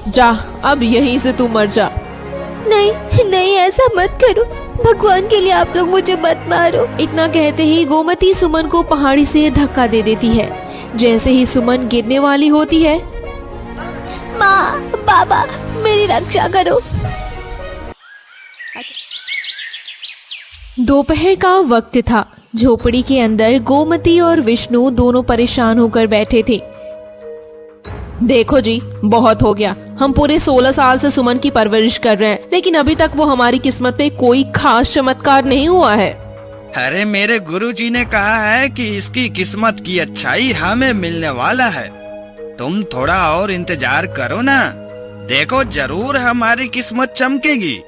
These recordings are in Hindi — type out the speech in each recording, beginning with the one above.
जा, अब यहीं से तू मर जा। नहीं नहीं, ऐसा मत करो, भगवान के लिए आप लोग मुझे मत मारो। इतना कहते ही गोमती सुमन को पहाड़ी से धक्का दे देती है। जैसे ही सुमन गिरने वाली होती है, माँ, बाबा, मेरी रक्षा करो। दोपहर का वक्त था। झोपड़ी के अंदर गोमती और विष्णु दोनों परेशान होकर बैठे थे। देखो जी, बहुत हो गया। हम पूरे 16 साल से सुमन की परवरिश कर रहे हैं, लेकिन अभी तक वो हमारी किस्मत में कोई खास चमत्कार नहीं हुआ है। अरे मेरे गुरुजी ने कहा है कि इसकी किस्मत की अच्छाई हमें मिलने वाला है। तुम थोड़ा और इंतजार करो ना, देखो जरूर हमारी किस्मत चमकेगी।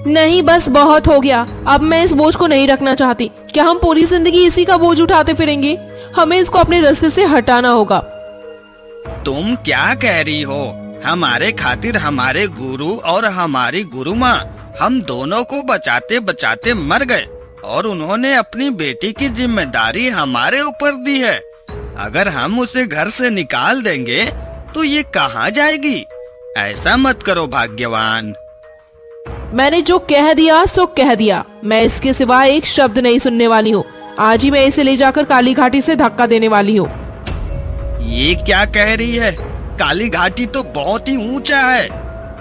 नहीं, बस बहुत हो गया। अब मैं इस बोझ को नहीं रखना चाहती। क्या हम पूरी जिंदगी इसी का बोझ उठाते फिरेंगे? हमें इसको अपने रास्ते से हटाना होगा। तुम क्या कह रही हो? हमारे खातिर हमारे गुरु और हमारी गुरु माँ हम दोनों को बचाते बचाते मर गए और उन्होंने अपनी बेटी की जिम्मेदारी हमारे ऊपर दी है। अगर हम उसे घर से निकाल देंगे तो ये कहाँ जाएगी? ऐसा मत करो भाग्यवान। मैंने जो कह दिया सो कह दिया। मैं इसके सिवा एक शब्द नहीं सुनने वाली हूँ। आज ही मैं इसे ले जाकर काली घाटी से धक्का देने वाली हूँ। ये क्या कह रही है? काली घाटी तो बहुत ही ऊंचा है,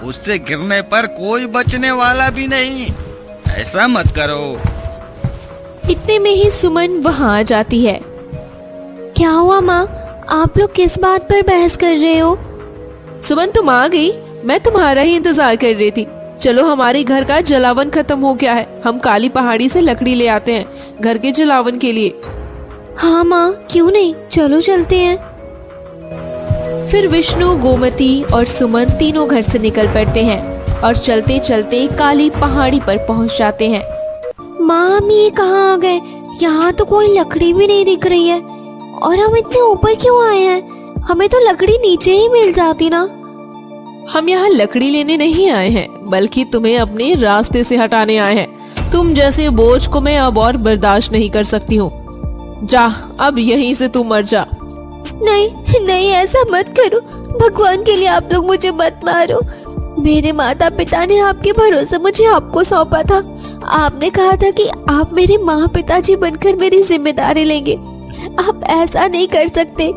उससे गिरने पर कोई बचने वाला भी नहीं। ऐसा मत करो। इतने में ही सुमन वहाँ आ जाती है। क्या हुआ माँ, आप लोग किस बात पर बहस कर रहे हो? सुमन, तुम आ गई? मैं तुम्हारा ही इंतजार कर रही थी। चलो, हमारे घर का जलावन खत्म हो गया है। हम काली पहाड़ी से लकड़ी ले आते हैं घर के जलावन के लिए। हाँ माँ, क्यों नहीं, चलो चलते हैं। फिर विष्णु, गोमती और सुमन तीनों घर से निकल पड़ते हैं और चलते चलते काली पहाड़ी पर पहुंच जाते हैं। माँ, हम ये कहाँ आ गए? यहाँ तो कोई लकड़ी भी नहीं दिख रही है। और हम इतने ऊपर क्यों आए हैं? हमें तो लकड़ी नीचे ही मिल जाती ना। हम यहाँ लकड़ी लेने नहीं आए हैं, बल्कि तुम्हें अपने रास्ते से हटाने आए हैं। तुम जैसे बोझ को मैं अब और बर्दाश्त नहीं कर सकती हूँ। जा, अब यहीं से तू मर जा। नहीं नहीं, ऐसा मत करो, भगवान के लिए आप लोग मुझे मत मारो। मेरे माता पिता ने आपके भरोसे मुझे आपको सौंपा था। आपने कहा था कि आप मेरे माँ पिताजी बनकर मेरी जिम्मेदारी लेंगे। आप ऐसा नहीं कर सकते।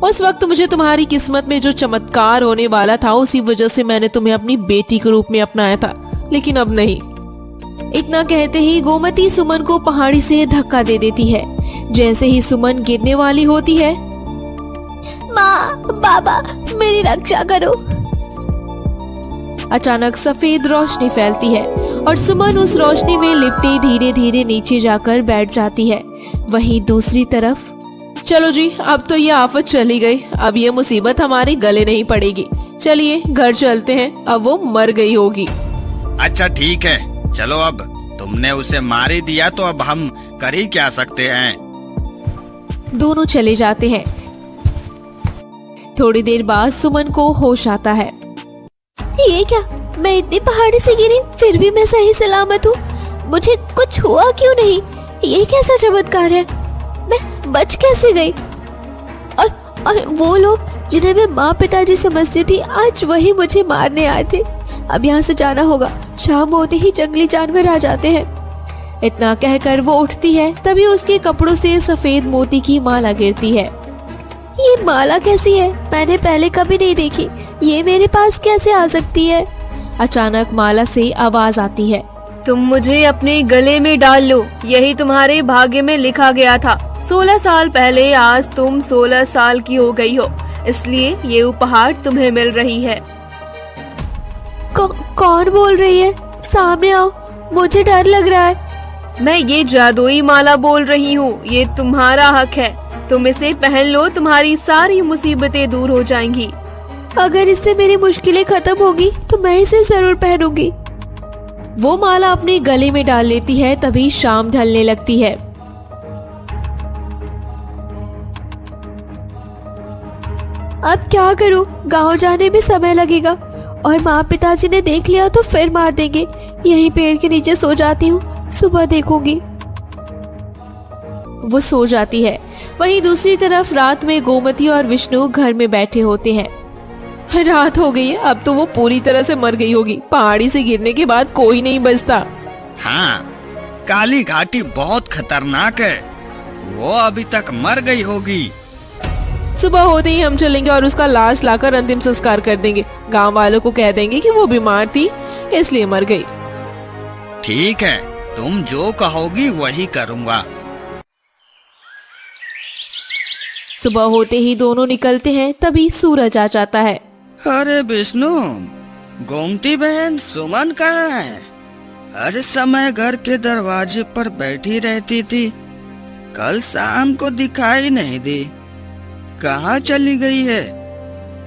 उस वक्त मुझे तुम्हारी किस्मत में जो चमत्कार होने वाला था, उसी वजह से मैंने तुम्हें अपनी बेटी के रूप में अपनाया था, लेकिन अब नहीं। इतना कहते ही गोमती सुमन को पहाड़ी से धक्का दे देती है। जैसे ही सुमन गिरने वाली होती है, माँ, बाबा, मेरी रक्षा करो। अचानक सफेद रोशनी फैलती है और सुमन उस रोशनी में लिपटे धीरे धीरे नीचे जाकर बैठ जाती है। वहीं दूसरी तरफ, चलो जी, अब तो ये आफत चली गई। अब ये मुसीबत हमारे गले नहीं पड़ेगी। चलिए घर चलते हैं, अब वो मर गई होगी। अच्छा ठीक है, चलो। अब तुमने उसे मार ही दिया तो अब हम कर ही क्या सकते हैं। दोनों चले जाते हैं। थोड़ी देर बाद सुमन को होश आता है। ये क्या, मैं इतनी पहाड़ी से गिरी फिर भी मैं सही सलामत हूँ। मुझे कुछ हुआ क्यों नहीं? ये कैसा चमत्कार है? मैं बच कैसे गई? और वो लोग जिन्हें मैं माँ पिताजी समझती थी, आज वही मुझे मारने आए थे। अब यहाँ से जाना होगा, शाम होते ही जंगली जानवर आ जाते हैं। इतना कहकर वो उठती है, तभी उसके कपड़ों से सफेद मोती की माला गिरती है। ये माला कैसी है? मैंने पहले कभी नहीं देखी। ये मेरे पास कैसे आ सकती है? अचानक माला से आवाज आती है, तुम मुझे अपने गले में डाल लो, यही तुम्हारे भाग्य में लिखा गया था। 16 साल पहले आज तुम 16 साल की हो गई हो, इसलिए ये उपहार तुम्हें मिल रही है। कौन बोल रही है? सामने आओ, मुझे डर लग रहा है। मैं ये जादुई माला बोल रही हूँ, ये तुम्हारा हक है। तुम इसे पहन लो, तुम्हारी सारी मुसीबतें दूर हो जाएंगी। अगर इससे मेरी मुश्किलें खत्म होगी तो मैं इसे जरूर पहनूंगी। वो माला अपने गले में डाल लेती है। तभी शाम ढलने लगती है। अब क्या करूं? गांव जाने में समय लगेगा और माँ पिताजी ने देख लिया तो फिर मार देंगे। यहीं पेड़ के नीचे सो जाती हूँ, सुबह देखूंगी। वो सो जाती है। वहीं दूसरी तरफ रात में गोमती और विष्णु घर में बैठे होते हैं। रात हो गई है, अब तो वो पूरी तरह से मर गई होगी। पहाड़ी से गिरने के बाद कोई नहीं बचता। हाँ, काली घाटी बहुत खतरनाक है, वो अभी तक मर गई होगी। सुबह होते ही हम चलेंगे और उसका लाश लाकर अंतिम संस्कार कर देंगे। गांव वालों को कह देंगे कि वो बीमार थी इसलिए मर गई। ठीक है, तुम जो कहोगी वही करूँगा। सुबह होते ही दोनों निकलते हैं, तभी सूरज आ जाता है। अरे विष्णु, गोमती बहन सुमन कहाँ है? हर समय घर के दरवाजे पर बैठी रहती थी, कल शाम को दिखाई नहीं दी। कहाँ चली गई है?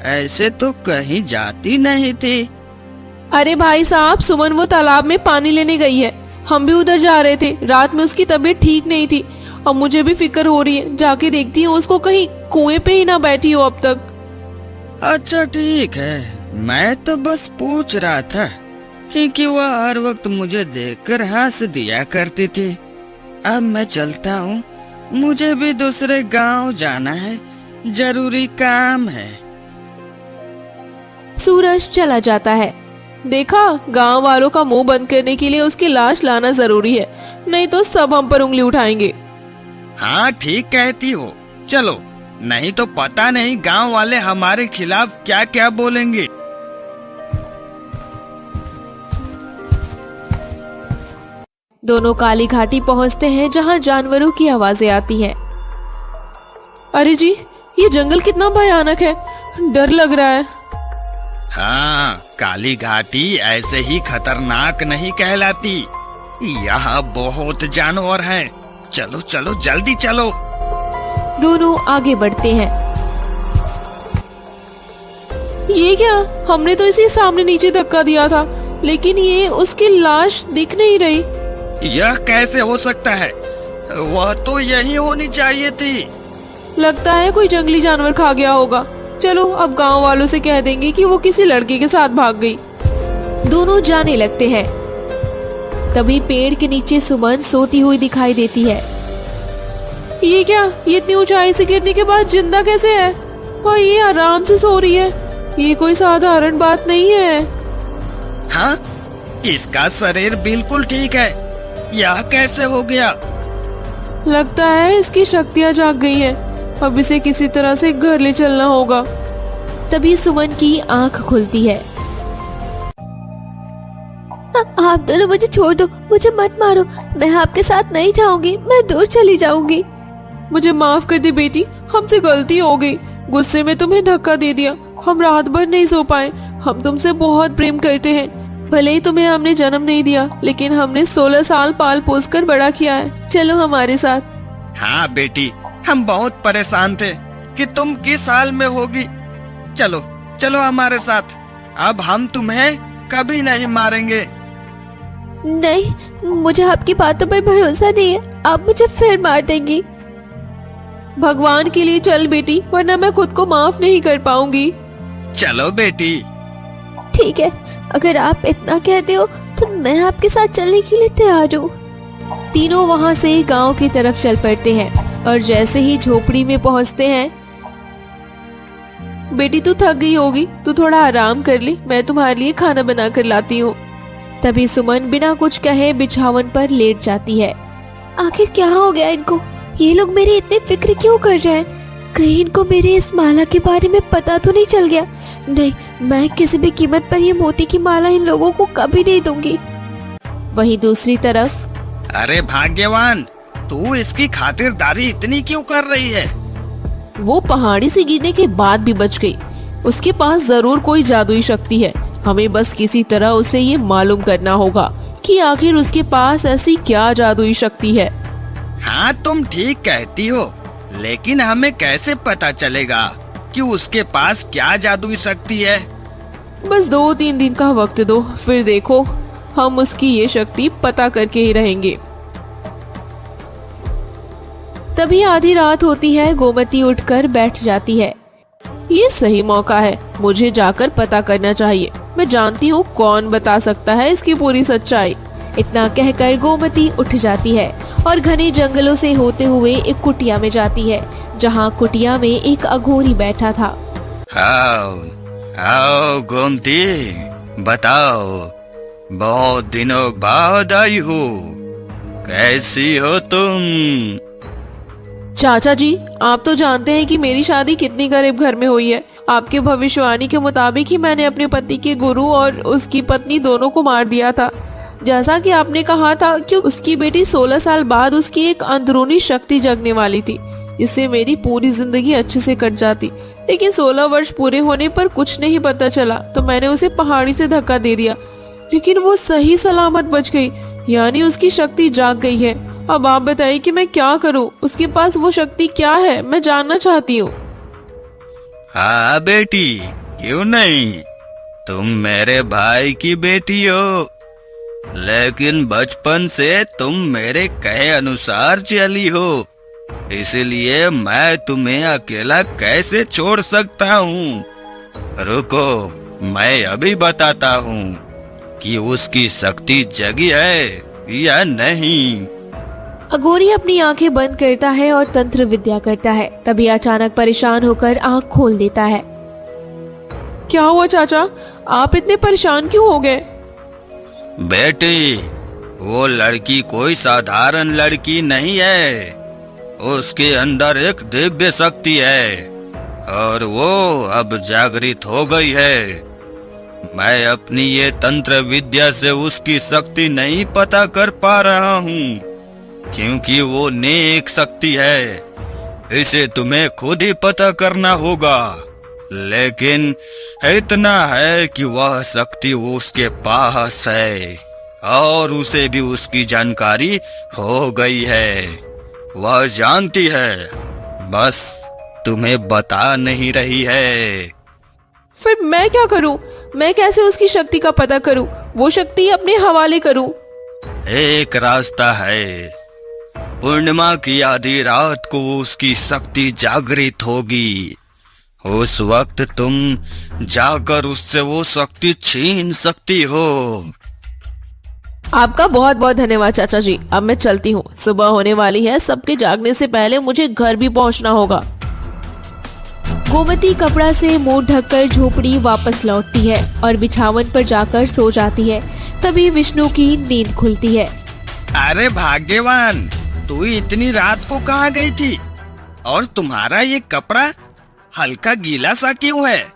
ऐसे तो कहीं जाती नहीं थी। अरे भाई साहब, सुमन वो तालाब में पानी लेने गई है। हम भी उधर जा रहे थे। रात में उसकी तबीयत ठीक नहीं थी और मुझे भी फिक्र हो रही है। जाके देखती हूँ उसको कहीं कुएं पे ही ना बैठी हो अब तक। अच्छा ठीक है, मैं तो बस पूछ रहा था क्योंकि वह हर वक्त मुझे देखकर हंस दिया करती थी। अब मैं चलता हूँ, मुझे भी दूसरे गांव जाना है, जरूरी काम है। सूरज चला जाता है। देखा, गांव वालों का मुंह बंद करने के लिए उसकी लाश लाना जरूरी है, नहीं तो सब हम पर उंगली उठाएंगे। हाँ ठीक कहती हो, चलो, नहीं तो पता नहीं गांव वाले हमारे खिलाफ क्या क्या बोलेंगे। दोनों काली घाटी पहुंचते हैं जहां जानवरों की आवाजें आती हैं। अरे जी, ये जंगल कितना भयानक है, डर लग रहा है। हाँ, काली घाटी ऐसे ही खतरनाक नहीं कहलाती, यहाँ बहुत जानवर हैं। चलो चलो जल्दी चलो। दोनों आगे बढ़ते हैं। ये क्या, हमने तो इसे सामने नीचे धक्का दिया था, लेकिन ये उसकी लाश दिख नहीं रही। यह कैसे हो सकता है? वह तो यही होनी चाहिए थी। लगता है कोई जंगली जानवर खा गया होगा। चलो अब गांव वालों से कह देंगे कि वो किसी लड़के के साथ भाग गई। दोनों जाने लगते हैं। तभी पेड़ के नीचे सुमन सोती हुई दिखाई देती है। ये क्या, ये इतनी ऊंचाई से गिरने के बाद जिंदा कैसे है? और ये आराम से सो रही है। ये कोई साधारण बात नहीं है। हाँ, इसका शरीर बिल्कुल ठीक है, यह कैसे हो गया? लगता है इसकी शक्तियाँ जाग गई हैं। अब इसे किसी तरह से घर ले चलना होगा। तभी सुमन की आंख खुलती है। आप दोनों मुझे छोड़ दो, मुझे मत मारो, मैं आपके साथ नहीं जाऊंगी, मैं दूर चली जाऊंगी। मुझे माफ कर दे बेटी, हमसे गलती हो गई। गुस्से में तुम्हें धक्का दे दिया। हम रात भर नहीं सो पाए। हम तुमसे बहुत प्रेम करते हैं। भले ही तुम्हें हमने जन्म नहीं दिया, लेकिन हमने 16 साल पाल पोस कर बड़ा किया है। चलो हमारे साथ। हाँ बेटी, हम बहुत परेशान थे कि तुम किस हाल में होगी। चलो चलो हमारे साथ, अब हम तुम्हें कभी नहीं मारेंगे। नहीं, मुझे आपकी बातों पर भरोसा नहीं है, आप मुझे फिर मार देंगी। भगवान के लिए चल बेटी, वरना मैं खुद को माफ नहीं कर पाऊंगी। चलो बेटी। ठीक है, अगर आप इतना कहते हो तो मैं आपके साथ चलने के लिए तैयार हूँ। तीनों वहाँ से गांव की तरफ चल पड़ते हैं और जैसे ही झोपड़ी में पहुँचते हैं। बेटी तू थक गई होगी, तू थोड़ा आराम कर ले, मैं तुम्हारे लिए खाना बना कर लाती हूँ। तभी सुमन बिना कुछ कहे बिछावन पर लेट जाती है। आखिर क्या हो गया इनको? ये लोग मेरी इतनी फिक्र क्यों कर रहे हैं? कहीं इनको मेरे इस माला के बारे में पता तो नहीं चल गया? नहीं, मैं किसी भी कीमत पर ये मोती की माला इन लोगों को कभी नहीं दूंगी। वहीं दूसरी तरफ, अरे भाग्यवान, तू इसकी खातिरदारी इतनी क्यों कर रही है? वो पहाड़ी से गिरने के बाद भी बच गई। उसके पास जरूर कोई जादुई शक्ति है। हमें बस किसी तरह उसे ये मालूम करना होगा कि आखिर उसके पास ऐसी क्या जादुई शक्ति है। हाँ तुम ठीक कहती हो, लेकिन हमें कैसे पता चलेगा कि उसके पास क्या जादुई शक्ति है? बस 2-3 दिन का वक्त दो, फिर देखो हम उसकी ये शक्ति पता करके ही रहेंगे। तभी आधी रात होती है। गोमती उठकर बैठ जाती है। ये सही मौका है, मुझे जाकर पता करना चाहिए। मैं जानती हूँ कौन बता सकता है इसकी पूरी सच्चाई। इतना कहकर गोमती उठ जाती है और घने जंगलों से होते हुए एक कुटिया में जाती है, जहाँ कुटिया में एक अघोरी बैठा था। हाँ, आओ गोमती, बताओ, बहुत दिनों बाद आई हो, कैसी हो तुम? चाचा जी, आप तो जानते हैं कि मेरी शादी कितनी गरीब घर में हुई है। आपके भविष्यवाणी के मुताबिक ही मैंने अपने पति के गुरु और उसकी पत्नी दोनों को मार दिया था। जैसा कि आपने कहा था कि उसकी बेटी 16 साल बाद उसकी एक अंदरूनी शक्ति जगने वाली थी, जिससे मेरी पूरी जिंदगी अच्छे से कट जाती। लेकिन 16 वर्ष पूरे होने पर कुछ नहीं पता चला तो मैंने उसे पहाड़ी से धक्का दे दिया, लेकिन वो सही सलामत बच गई, यानी उसकी शक्ति जाग गई है। अब आप बताइए कि मैं क्या करूं? उसके पास वो शक्ति क्या है, मैं जानना चाहती हूँ। हाँ बेटी, क्यों नहीं, तुम मेरे भाई की बेटी हो, लेकिन बचपन से तुम मेरे कहे अनुसार चली हो, इसलिए मैं तुम्हें अकेला कैसे छोड़ सकता हूँ। रुको, मैं अभी बताता हूँ कि उसकी शक्ति जगी है या नहीं। अघोरी अपनी आंखें बंद करता है और तंत्र विद्या करता है। तभी अचानक परेशान होकर आंख खोल देता है। क्या हुआ चाचा, आप इतने परेशान क्यों हो गए? बेटी, वो लड़की कोई साधारण लड़की नहीं है, उसके अंदर एक दिव्य शक्ति है और वो अब जागृत हो गई है। मैं अपनी ये तंत्र विद्या से उसकी शक्ति नहीं पता कर पा रहा हूँ, क्योंकि वो नेक शक्ति है, इसे तुम्हें खुद ही पता करना होगा। लेकिन इतना है कि वह शक्ति उसके पास है और उसे भी उसकी जानकारी हो गई है। वह जानती है, बस तुम्हें बता नहीं रही है। फिर मैं क्या करूं? मैं कैसे उसकी शक्ति का पता करूं? वो शक्ति अपने हवाले करूं? एक रास्ता है, पूर्णिमा की आधी रात को उसकी शक्ति जागृत होगी। उस वक्त तुम जाकर उससे वो शक्ति छीन सकती हो। आपका बहुत बहुत धन्यवाद चाचा जी। अब मैं चलती हूँ, सुबह होने वाली है, सबके जागने से पहले मुझे घर भी पहुँचना होगा। गोमती कपड़ा से मुंह ढककर झोपड़ी वापस लौटती है और बिछावन पर जाकर सो जाती है। तभी विष्णु की नींद खुलती है। अरे भाग्यवान, तू इतनी रात को कहाँ गई थी? और तुम्हारा ये कपड़ा हल्का गीला सा क्यों है?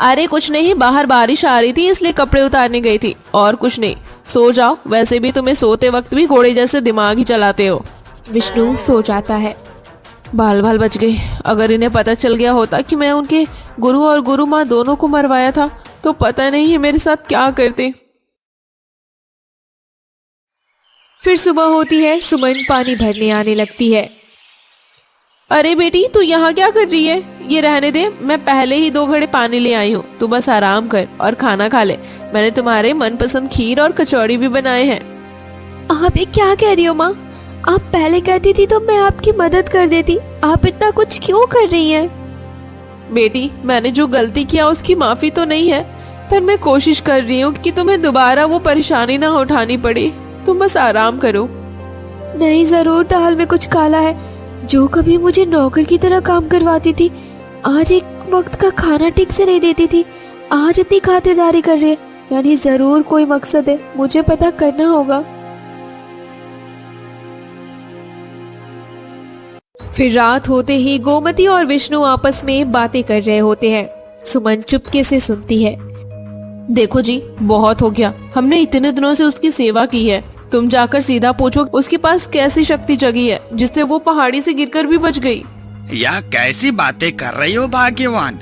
अरे कुछ नहीं, बाहर बारिश आ रही थी इसलिए कपड़े उतारने गई थी, और कुछ नहीं। सो जाओ, वैसे भी तुम्हें सोते वक्त भी घोड़े जैसे दिमाग ही चलाते हो। विष्णु सो जाता है। बाल बाल बच गए। अगर इन्हें पता चल गया होता कि मैं उनके गुरु और गुरु माँ दोनों को मरवाया था तो पता नहीं ये मेरे साथ क्या करते। फिर सुबह होती है। सुमन पानी भरने आने लगती है। अरे बेटी, तू यहाँ क्या कर रही है? ये रहने दे, मैं पहले ही 2 घड़े पानी ले आई हूँ। तू बस आराम कर और खाना खा ले। मैंने तुम्हारे मनपसंद खीर और कचौड़ी भी बनाए हैं। आप ये क्या कह रही हो माँ? आप पहले कहती थी तो मैं आपकी मदद कर देती, आप इतना कुछ क्यों कर रही हैं? बेटी, मैंने जो गलती किया उसकी माफी तो नहीं है, पर मैं कोशिश कर रही हूँ कि तुम्हें दोबारा वो परेशानी ना उठानी पड़े। तुम बस आराम करो। नहीं, जरूर दाल में कुछ काला है। जो कभी मुझे नौकर की तरह काम करवाती थी, आज एक वक्त का खाना ठीक से नहीं देती थी, आज इतनी खातिरदारी कर रही है, यानी जरूर कोई मकसद है, मुझे पता करना होगा। फिर रात होते ही गोमती और विष्णु आपस में बातें कर रहे होते हैं। सुमन चुपके से सुनती है। देखो जी, बहुत हो गया, हमने इतने दिनों से उसकी सेवा की है। तुम जाकर सीधा पूछो उसके पास कैसी शक्ति जगी है जिससे वो पहाड़ी से गिरकर भी बच गई। यह कैसी बातें कर रही हो भाग्यवान?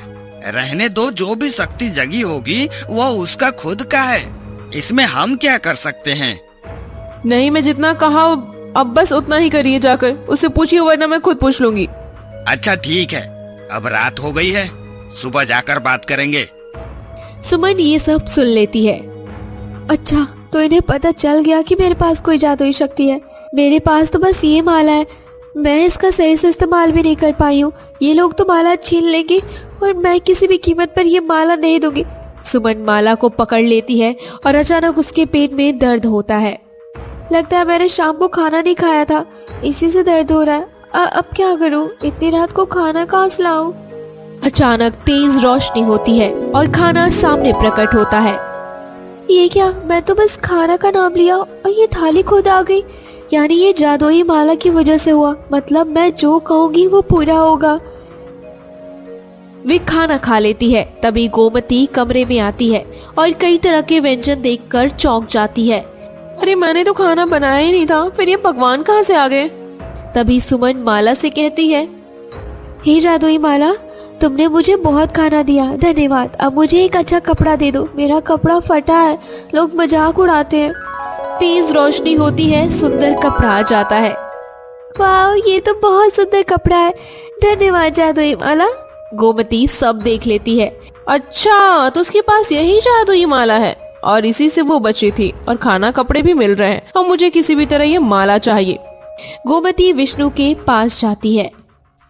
रहने दो, जो भी शक्ति जगी होगी वो उसका खुद का है, इसमें हम क्या कर सकते हैं? नहीं, मैं जितना कहा अब बस उतना ही करिए, जाकर उससे पूछिए, वरना मैं खुद पूछ लूंगी। अच्छा ठीक है, अब रात हो गई है, सुबह जाकर बात करेंगे। सुमन ये सब सुन लेती है। अच्छा, तो इन्हें पता चल गया कि मेरे पास कोई जादुई शक्ति है। मेरे पास तो बस ये माला है, मैं इसका सही से इस्तेमाल भी नहीं कर पाई हूँ। ये लोग तो माला छीन लेंगे और मैं किसी भी कीमत पर ये माला नहीं दूंगी। सुमन माला को पकड़ लेती है और अचानक उसके पेट में दर्द होता है। लगता है मैंने शाम को खाना नहीं खाया था, इसी से दर्द हो रहा है। अब क्या करूँ? इतनी रात को खाना कहाँ से लाऊं? अचानक तेज रोशनी होती है और खाना सामने प्रकट होता है। ये क्या, मैं तो बस खाना का नाम लिया और ये थाली खुद आ गई। यानी ये जादुई माला की वजह से हुआ। मतलब मैं जो कहूँगी वो पूरा होगा। वे खाना खा लेती है। तभी गोमती कमरे में आती है और कई तरह के व्यंजन देखकर चौंक जाती है। अरे मैंने तो खाना बनाया ही नहीं था, फिर ये पकवान कहाँ से आ गए? तभी सुमन माला से कहती है, हे जादुई माला, तुमने मुझे बहुत खाना दिया, धन्यवाद। अब मुझे एक अच्छा कपड़ा दे दो, मेरा कपड़ा फटा है, लोग मजाक उड़ाते हैं। तेज रोशनी होती है, सुंदर कपड़ा आ जाता है। वाह, ये तो बहुत सुंदर कपड़ा है, धन्यवाद जादुई माला। गोमती सब देख लेती है। अच्छा, तो उसके पास यही जादुई माला है और इसी से वो बची थी और खाना कपड़े भी मिल रहे हैं और मुझे किसी भी तरह ये माला चाहिए। गोमती विष्णु के पास जाती है।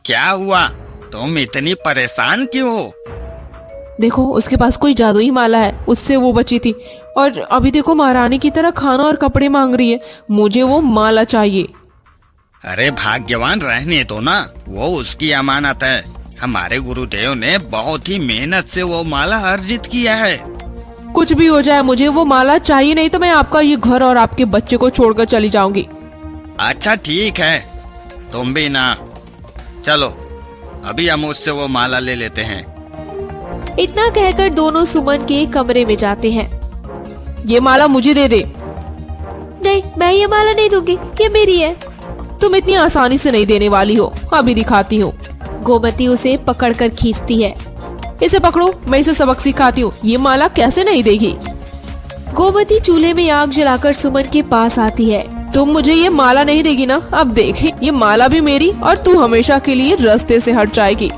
क्या हुआ, तुम इतनी परेशान क्यों हो? देखो, उसके पास कोई जादुई माला है, उससे वो बची थी और अभी देखो महारानी की तरह खाना और कपड़े मांग रही है। मुझे वो माला चाहिए। अरे भाग्यवान रहने दो ना, वो उसकी अमानत है। हमारे गुरुदेव ने बहुत ही मेहनत से वो माला अर्जित किया है। कुछ भी हो जाए, मुझे वो माला चाहिए, नहीं तो मैं आपका ये घर और आपके बच्चे को छोड़कर चली जाऊंगी। अच्छा ठीक है, तुम भी ना। चलो अभी हम उससे वो माला ले लेते हैं। इतना कहकर दोनों सुमन के कमरे में जाते हैं। ये माला मुझे दे दे। नहीं, मैं ये माला नहीं दूंगी, ये मेरी है। तुम इतनी आसानी से नहीं देने वाली हो, अभी दिखाती हूँ। गोमती उसे पकड़कर खींचती है। इसे पकड़ो, मैं इसे सबक सिखाती हूँ। ये माला कैसे नहीं देगी? गोमती चूल्हे में आग जलाकर सुमन के पास आती है। तुम मुझे ये माला नहीं देगी ना? अब देख, ये माला भी मेरी और तू हमेशा के लिए रास्ते से हट जाएगी।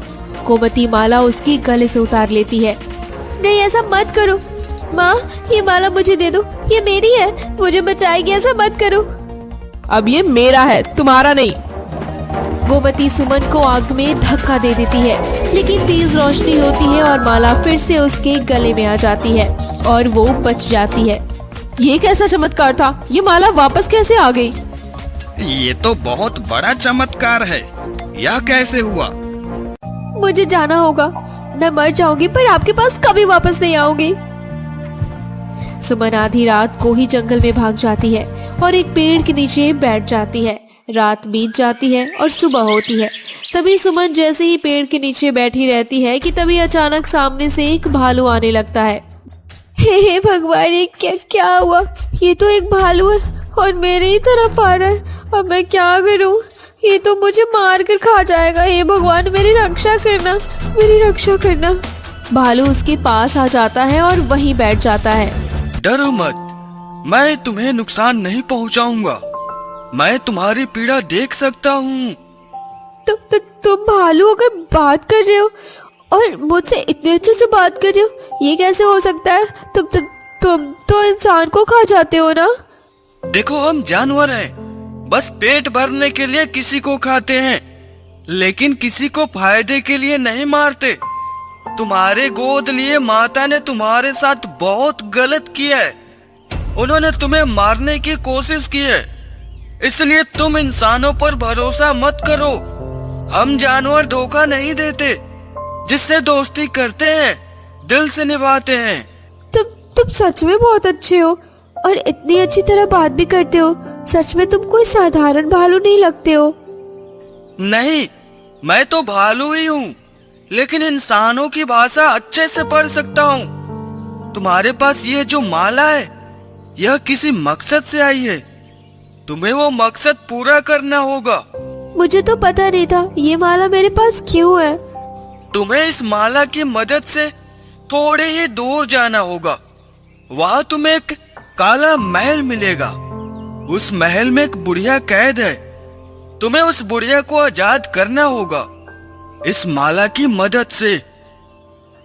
गोमती माला उसके गले से उतार लेती है। नहीं, ऐसा मत करो माँ, ये माला मुझे दे दो, ये मेरी है, मुझे बचाएगी, ऐसा मत करो। अब ये मेरा है, तुम्हारा नहीं। गोमती सुमन को आग में धक्का दे देती है, लेकिन तेज रोशनी होती है और माला फिर से उसके गले में आ जाती है और वो बच जाती है। ये कैसा चमत्कार था? ये माला वापस कैसे आ गई? ये तो बहुत बड़ा चमत्कार है। यह कैसे हुआ? मुझे जाना होगा, मैं मर जाऊंगी पर आपके पास कभी वापस नहीं आऊंगी। सुमन आधी रात को ही जंगल में भाग जाती है और एक पेड़ के नीचे बैठ जाती है। रात बीत जाती है और सुबह होती है। तभी सुमन जैसे ही पेड़ के नीचे बैठी रहती है कि तभी अचानक सामने से एक भालू आने लगता है। हे भगवान, ये क्या हुआ? ये तो एक भालू है और मेरे ही तरफ आ रहा है। अब मैं क्या करूं? ये तो मुझे मार कर खा जाएगा। हे भगवान, मेरी रक्षा करना, मेरी रक्षा करना। भालू उसके पास आ जाता है और वहीं बैठ जाता है। डरो मत, मैं तुम्हें नुकसान नहीं पहुंचाऊंगा। मैं तुम्हारी पीड़ा देख सकता हूँ। तुम भालू अगर बात कर रहे हो और मुझसे इतने अच्छे से बात कर रहे हो, ये कैसे हो सकता है? तुम तो इंसान को खा जाते हो ना? देखो, हम जानवर हैं, बस पेट भरने के लिए किसी को खाते हैं, लेकिन किसी को फायदे के लिए नहीं मारते। तुम्हारे गोद लिए माता ने तुम्हारे साथ बहुत गलत किया है। उन्होंने तुम्हें मारने की कोशिश की है, इसलिए तुम इंसानों पर भरोसा मत करो। हम जानवर धोखा नहीं देते, जिससे दोस्ती करते हैं दिल से निभाते हैं। तुम सच में बहुत अच्छे हो और इतनी अच्छी तरह बात भी करते हो। सच में तुम कोई साधारण भालू नहीं लगते हो। नहीं, मैं तो भालू ही हूँ, लेकिन इंसानों की भाषा अच्छे से पढ़ सकता हूँ। तुम्हारे पास ये जो माला है, यह किसी मकसद से आई है। तुम्हें वो मकसद पूरा करना होगा। मुझे तो पता नहीं था ये माला मेरे पास क्यों है। तुम्हें इस माला की मदद से थोड़े ही दूर जाना होगा। वहाँ तुम्हें एक काला महल मिलेगा। उस महल में एक बुढ़िया कैद है। तुम्हें उस बुढ़िया को आजाद करना होगा इस माला की मदद से।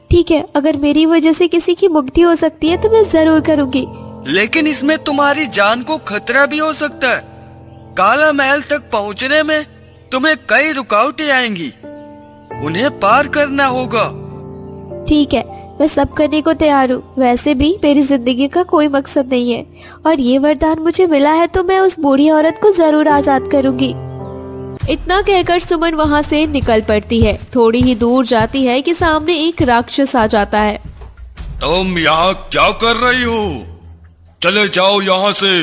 ठीक है, अगर मेरी वजह से किसी की मुक्ति हो सकती है तो मैं जरूर करूंगी। लेकिन इसमें तुम्हारी जान को खतरा भी हो सकता है। काला महल तक पहुंचने में तुम्हें कई रुकावटें आएंगी, उन्हें पार करना होगा। ठीक है, मैं सब करने को तैयार हूँ। वैसे भी मेरी जिंदगी का कोई मकसद नहीं है और ये वरदान मुझे मिला है तो मैं उस बूढ़ी औरत को जरूर आजाद करूंगी। इतना कहकर सुमन वहाँ से निकल पड़ती है। थोड़ी ही दूर जाती है कि सामने एक राक्षस आ जाता है। तुम यहाँ क्या कर रही हो? चले जाओ यहाँ से,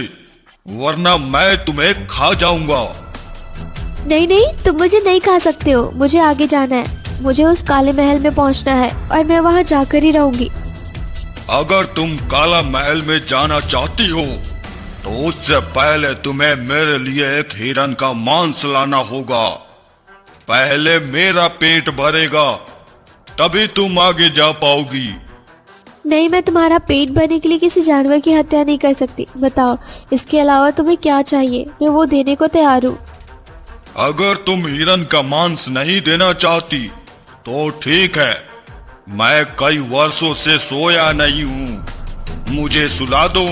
वरना मैं तुम्हें खा जाऊंगा। नहीं नहीं, तुम मुझे नहीं खा सकते हो। मुझे आगे जाना है। मुझे उस काले महल में पहुंचना है और मैं वहां जाकर ही रहूंगी। अगर तुम काला महल में जाना चाहती हो तो उससे पहले तुम्हें मेरे लिए एक हिरन का मांस लाना होगा। पहले मेरा पेट भरेगा, तभी तुम आगे जा पाओगी। नहीं, मैं तुम्हारा पेट भरने के लिए किसी जानवर की हत्या नहीं कर सकती। बताओ, इसके अलावा तुम्हें क्या चाहिए? मैं वो देने को तैयार हूँ। अगर तुम हिरन का मांस नहीं देना चाहती तो ठीक है, मैं कई वर्षों से सोया नहीं हूँ। मुझे सुला दो,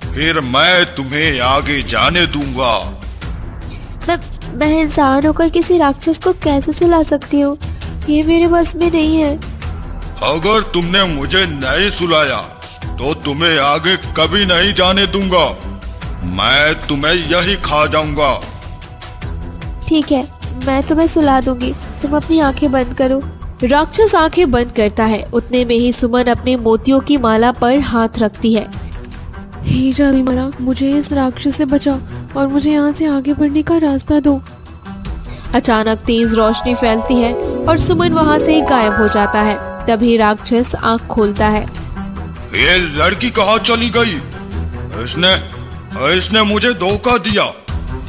फिर मैं तुम्हें आगे जाने दूंगा। मैं इंसान होकर किसी राक्षस को कैसे सुला सकती हूँ? ये मेरे बस में नहीं है। अगर तुमने मुझे नहीं सुलाया तो तुम्हें आगे कभी नहीं जाने दूंगा। मैं तुम्हें यही खा जाऊंगा। ठीक है, मैं तुम्हें सुला दूंगी। तुम अपनी आंखें बंद करो। राक्षस आंखें बंद करता है। उतने में ही सुमन अपने मोतियों की माला पर हाथ रखती है। हे जादुई माला, मुझे इस राक्षस से बचाओ और मुझे यहाँ से आगे बढ़ने का रास्ता दो। अचानक तेज रोशनी फैलती है और सुमन वहाँ से गायब हो जाता है। तभी राक्षस आंख खोलता है। ये लड़की कहाँ चली गई? इसने मुझे धोखा दिया।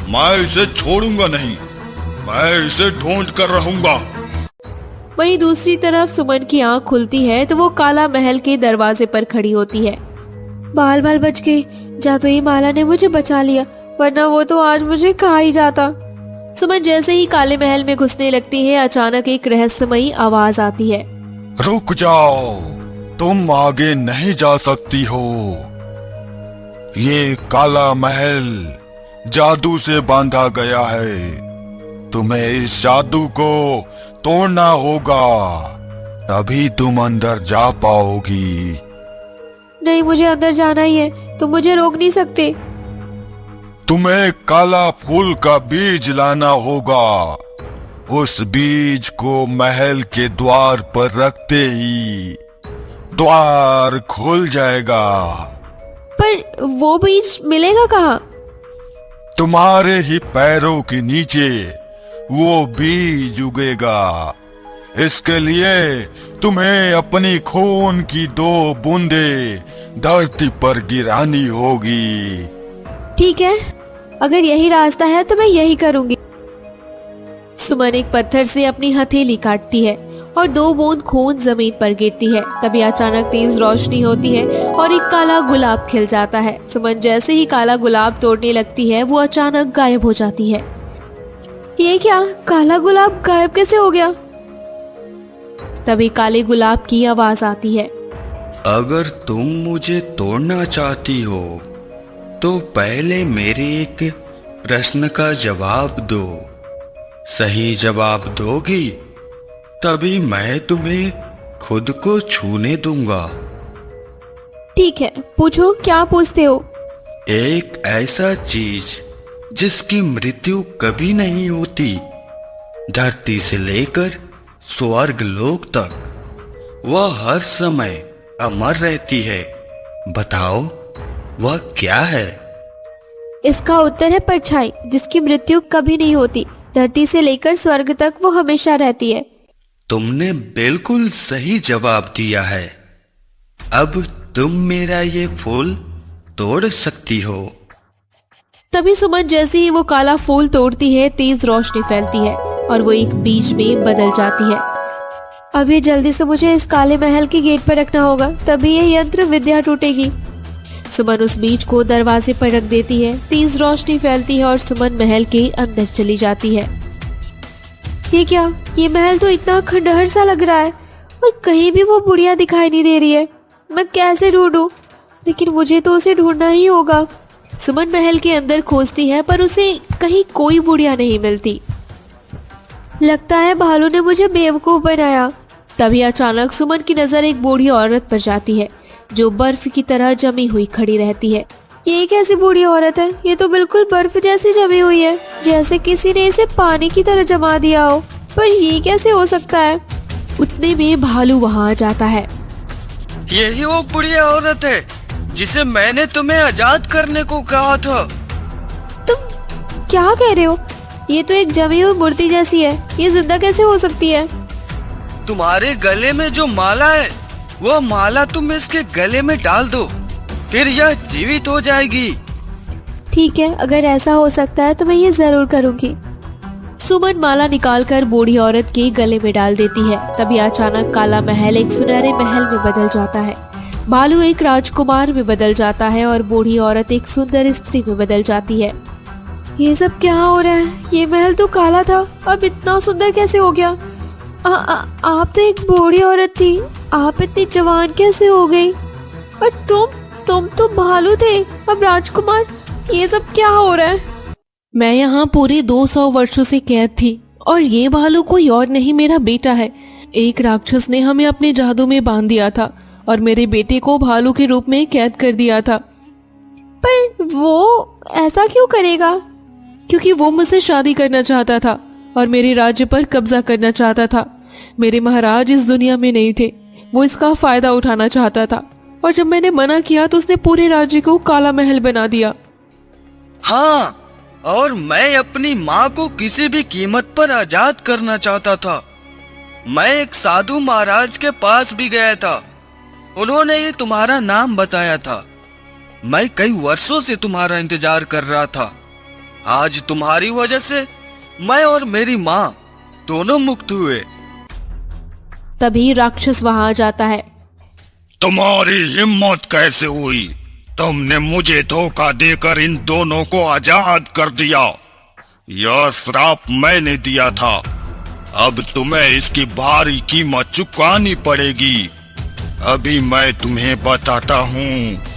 मैं इसे छोड़ूंगा नहीं। मैं इसे ढूंढ कर रहूंगा। वहीं दूसरी तरफ सुमन की आंख खुलती है तो वो काला महल के दरवाजे पर खड़ी होती है। बाल बाल बच गए। जादुई माला ने मुझे बचा लिया, वरना वो तो आज मुझे खा ही जाता। सुमन जैसे ही काले महल में घुसने लगती है, अचानक एक रहस्यमयी आवाज आती है। रुक जाओ, तुम आगे नहीं जा सकती हो। ये काला महल जादू से बांधा गया है। तुम्हें इस जादू को तोड़ना होगा, तभी तुम अंदर जा पाओगी। नहीं, मुझे अंदर जाना ही है। तुम मुझे रोक नहीं सकते। तुम्हें काला फूल का बीज लाना होगा। उस बीज को महल के द्वार पर रखते ही द्वार खुल जाएगा। पर वो बीज मिलेगा कहाँ? तुम्हारे ही पैरों के नीचे वो बीज उगेगा। इसके लिए तुम्हें अपनी खून की 2 बूंदे धरती पर गिरानी होगी। ठीक है, अगर यही रास्ता है तो मैं यही करूंगी। सुमन एक पत्थर से अपनी हथेली काटती है और 2 बूंद खून जमीन पर गिरती है। तभी अचानक तेज रोशनी होती है और एक काला गुलाब खिल जाता है। सुमन जैसे ही काला गुलाब तोड़ने लगती है, वो अचानक गायब हो जाती है। ये क्या? काला गुलाब गायब कैसे हो गया? तभी काले गुलाब की आवाज आती है। अगर तुम मुझे तोड़ना चाहती हो तो पहले मेरे एक प्रश्न का जवाब दो। सही जवाब दोगी तभी मैं तुम्हें खुद को छूने दूंगा। ठीक है, पूछो, क्या पूछते हो? एक ऐसा चीज जिसकी मृत्यु कभी नहीं होती, धरती से लेकर स्वर्ग लोक तक वह हर समय अमर रहती है। बताओ वह क्या है? इसका उत्तर है परछाई, जिसकी मृत्यु कभी नहीं होती। धरती से लेकर स्वर्ग तक वो हमेशा रहती है। तुमने बिल्कुल सही जवाब दिया है। अब तुम मेरा ये फूल तोड़ सकती हो। तभी सुमन जैसे ही वो काला फूल तोड़ती है, तेज रोशनी फैलती है और वो एक बीज में बदल जाती है। अभी जल्दी से मुझे इस काले महल के गेट पर रखना होगा, तभी ये यंत्र विद्या टूटेगी। सुमन उस बीज को दरवाजे पर रख देती है। तेज रोशनी फैलती है और सुमन महल के अंदर चली जाती है। ये क्या? ये महल तो इतना खंडहर सा लग रहा है और कहीं भी वो बुढ़िया दिखाई नहीं दे रही है। मैं कैसे ढूंढूं? लेकिन मुझे तो उसे ढूंढना ही होगा। सुमन महल के अंदर खोजती है पर उसे कहीं कोई बुढ़िया नहीं मिलती। लगता है भालू ने मुझे बेवकूफ बनाया। तभी अचानक सुमन की नजर एक बूढ़ी औरत पर जाती है जो बर्फ की तरह जमी हुई खड़ी रहती है। ये कैसी बूढ़ी औरत है? ये तो बिल्कुल बर्फ जैसी जमी हुई है, जैसे किसी ने इसे पानी की तरह जमा दिया हो। पर ये कैसे हो सकता है? उतने में भालू वहाँ आ जाता है। यही वो बुढ़िया औरत है जिसे मैंने तुम्हें आजाद करने को कहा था। तुम क्या कह रहे हो? ये तो एक जमी हुई मूर्ति जैसी है, ये जिंदा कैसे हो सकती है? तुम्हारे गले में जो माला है, वो माला तुम इसके गले में डाल दो, फिर यह जीवित हो जाएगी। ठीक है, अगर ऐसा हो सकता है तो मैं ये जरूर करूँगी। सुमन माला निकालकर बूढ़ी औरत के गले में डाल देती है। तभी अचानक काला महल एक सुनहरे महल में बदल जाता है। भालू एक राजकुमार में बदल जाता है और बूढ़ी औरत एक सुंदर स्त्री में बदल जाती है। ये सब क्या हो रहा है? ये महल तो काला था, अब इतना सुंदर कैसे हो गया? आप तो एक बूढ़ी औरत थी, आप इतनी जवान कैसे हो गई? और तुम तो भालू थे, अब राजकुमार। ये सब क्या हो रहा है? मैं यहाँ पूरे 200 वर्षों से कैद थी और ये भालू कोई और नहीं, मेरा बेटा है। एक राक्षस ने हमें अपने जादू में बांध दिया था और मेरे बेटे को भालू के रूप में कैद कर दिया था। पर वो ऐसा क्यों करेगा? क्योंकि वो मुझसे शादी करना चाहता था और मेरे राज्य पर कब्जा करना चाहता था। मेरे महाराज इस दुनिया में नहीं थे, वो इसका फायदा उठाना चाहता था और जब मैंने मना किया तो उसने पूरे राज्य को काला महल बना दिया। हाँ, और मैं अपनी माँ को किसी भी कीमत पर आजाद करना चाहता था। मैं एक साधु महाराज के पास भी गया था, उन्होंने ये तुम्हारा नाम बताया था। मैं कई वर्षों से तुम्हारा इंतजार कर रहा था। आज तुम्हारी वजह से मैं और मेरी माँ दोनों मुक्त हुए। तभी राक्षस वहां आ जाता है। तुम्हारी हिम्मत कैसे हुई? तुमने मुझे धोखा देकर इन दोनों को आजाद कर दिया। यह श्राप मैंने दिया था, अब तुम्हें इसकी भारी कीमत चुकानी पड़ेगी। अभी मैं तुम्हें बताता हूँ।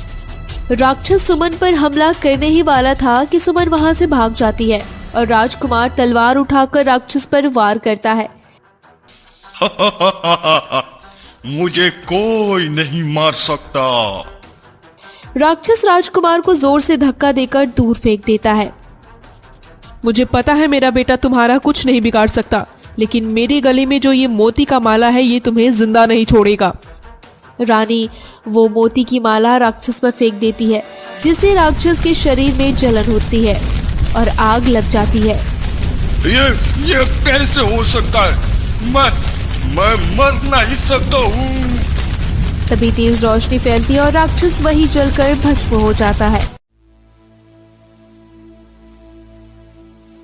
राक्षस सुमन पर हमला करने ही वाला था कि सुमन वहां से भाग जाती है और राजकुमार तलवार उठाकर राक्षस पर वार करता है। मुझे कोई नहीं मार सकता। राक्षस राजकुमार को जोर से धक्का देकर दूर फेंक देता है। मुझे पता है मेरा बेटा तुम्हारा कुछ नहीं बिगाड़ सकता, लेकिन मेरे गले में जो ये मोती का माला है ये तुम्हें जिंदा नहीं छोड़ेगा। रानी वो मोती की माला राक्षस पर फेंक देती है, जिससे राक्षस के शरीर में जलन होती है और आग लग जाती है। ये कैसे हो सकता है? मैं मर नहीं सकता हूँ। तभी तेज रोशनी फैलती है और राक्षस वही जलकर भस्म हो जाता है।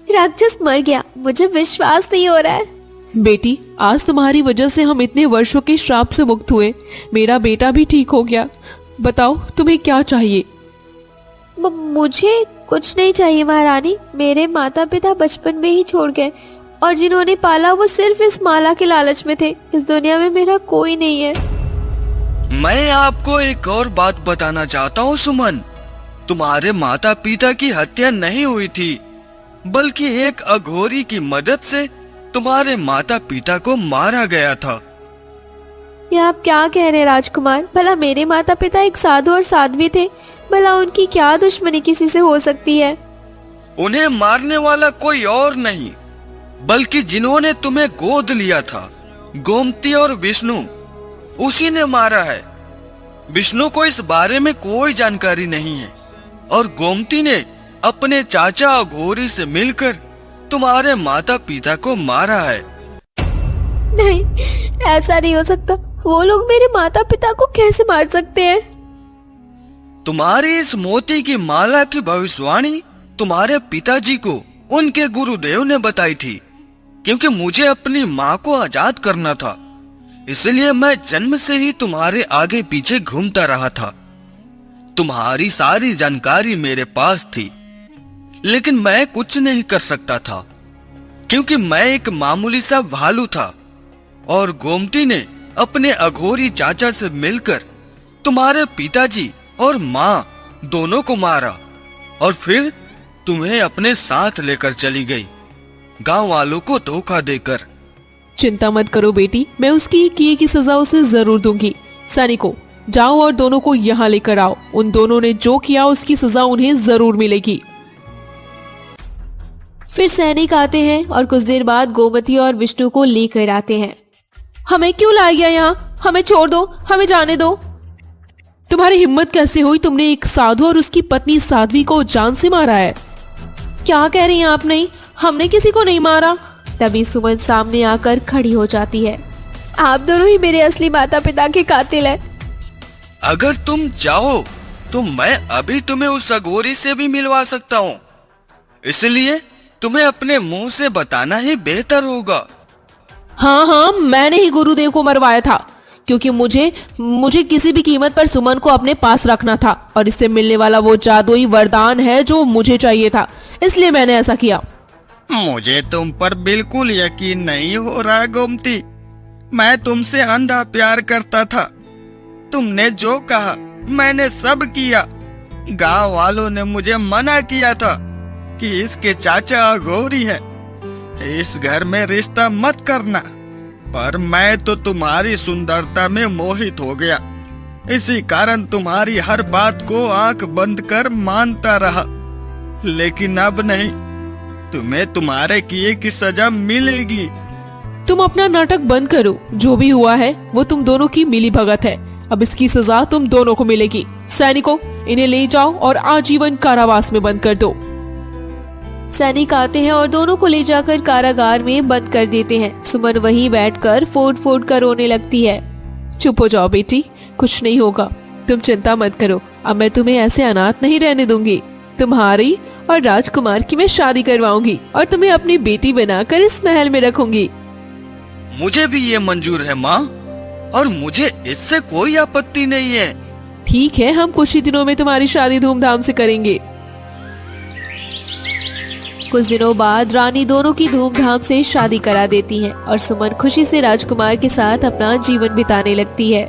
राक्षस मर गया, मुझे विश्वास नहीं हो रहा है। बेटी, आज तुम्हारी वजह से हम इतने वर्षों के श्राप से मुक्त हुए। मेरा बेटा भी ठीक हो गया। बताओ तुम्हें क्या चाहिए? मुझे कुछ नहीं चाहिए महारानी। मेरे माता पिता बचपन में ही छोड़ गए और जिन्होंने पाला वो सिर्फ इस माला के लालच में थे। इस दुनिया में मेरा कोई नहीं है। मैं आपको एक और बात बताना चाहता हूँ सुमन। तुम्हारे माता पिता की हत्या नहीं हुई थी, बल्कि एक अघोरी की मदद से तुम्हारे माता पिता को मारा गया था। ये आप क्या कह रहे हैं राजकुमार? भला मेरे माता पिता एक साधु और साध्वी थे, भला उनकी क्या दुश्मनी किसी से हो सकती है? उन्हें मारने वाला कोई और नहीं, बल्कि जिन्होंने तुम्हें गोद लिया था, गोमती और विष्णु, उसी ने मारा है। विष्णु को इस बारे में कोई जानकारी नहीं है और गोमती ने अपने चाचा अघोरी से मिलकर तुम्हारे माता पिता को मारा है। नहीं, ऐसा नहीं हो सकता। वो लोग मेरे माता पिता को कैसे मार सकते हैं? तुम्हारी इस मोती की माला की भविष्यवाणी तुम्हारे पिताजी को उनके गुरुदेव ने बताई थी, क्योंकि मुझे अपनी माँ को आजाद करना था, इसलिए मैं जन्म से ही तुम्हारे आगे पीछे घूमता रहा था। तुम्हारी सारी जानकारी मेरे पास थी, लेकिन मैं कुछ नहीं कर सकता था, क्योंकि मैं एक मामूली सा भालू था और गोमती ने अपने अघोरी चाचा से मिलकर तुम्हारे पिताजी और माँ दोनों को मारा और फिर तुम्हें अपने साथ लेकर चली गई, गांव वालों को धोखा देकर। चिंता मत करो बेटी, मैं उसकी किए की सजा उसे जरूर दूंगी। सैनिकों, जाओ और दोनों को यहाँ लेकर आओ। उन दोनों ने जो किया उसकी सजा उन्हें जरूर मिलेगी। फिर सैनिक आते हैं और कुछ देर बाद गोमती और विष्णु को लेकर आते हैं। हमें क्यों लाया गया यहाँ? हमें छोड़ दो, हमें जाने दो। तुम्हारी हिम्मत कैसे हुई? तुमने एक साधु और उसकी पत्नी साध्वी को जान से मारा है। क्या कह रही हैं आप? नहीं, हमने किसी को नहीं मारा। तभी सुमन सामने आकर खड़ी हो जाती है। आप दोनों ही मेरे असली माता पिता के कातिल हैं। अगर तुम चाहो तो मैं अभी तुम्हें उस अघोरी से भी मिलवा सकता हूँ, इसलिए तुम्हें अपने मुंह से बताना ही बेहतर होगा। हाँ, मैंने ही गुरुदेव को मरवाया था, क्योंकि मुझे किसी भी कीमत पर सुमन को अपने पास रखना था और इससे मिलने वाला वो जादुई वरदान है जो मुझे चाहिए था, इसलिए मैंने ऐसा किया। मुझे तुम पर बिल्कुल यकीन नहीं हो रहा गोमती। मैं तुमसे अंधा प्यार करता था। तुमने जो कहा मैंने सब किया। गांव वालों ने मुझे मना किया था कि इसके चाचा अघोरी है, इस घर में रिश्ता मत करना, पर मैं तो तुम्हारी सुंदरता में मोहित हो गया। इसी कारण तुम्हारी हर बात को आंख बंद कर मानता रहा। लेकिन अब नहीं, तुम्हें तुम्हारे किए की सजा मिलेगी। तुम अपना नाटक बंद करो। जो भी हुआ है वो तुम दोनों की मिली भगत है। अब इसकी सजा तुम दोनों को मिलेगी। सैनिकों, इन्हें ले जाओ और आजीवन कारावास में बंद कर दो। सैनिक आते हैं और दोनों को ले जाकर कारागार में बंद कर देते हैं। सुमन वहीं बैठकर फूट फूट कर रोने लगती है। चुप हो जाओ बेटी, कुछ नहीं होगा, तुम चिंता मत करो। अब मैं तुम्हें ऐसे अनाथ नहीं रहने दूंगी। तुम्हारी और राजकुमार की मैं शादी करवाऊंगी और तुम्हें अपनी बेटी बनाकर इस महल में रखूंगी। मुझे भी ये मंजूर है माँ, और मुझे इससे कोई आपत्ति नहीं है। ठीक है, हम कुछ ही दिनों में तुम्हारी शादी धूमधाम से करेंगे। कुछ दिनों बाद रानी दोनों की धूमधाम से शादी करा देती है और सुमन खुशी से राजकुमार के साथ अपना जीवन बिताने लगती है।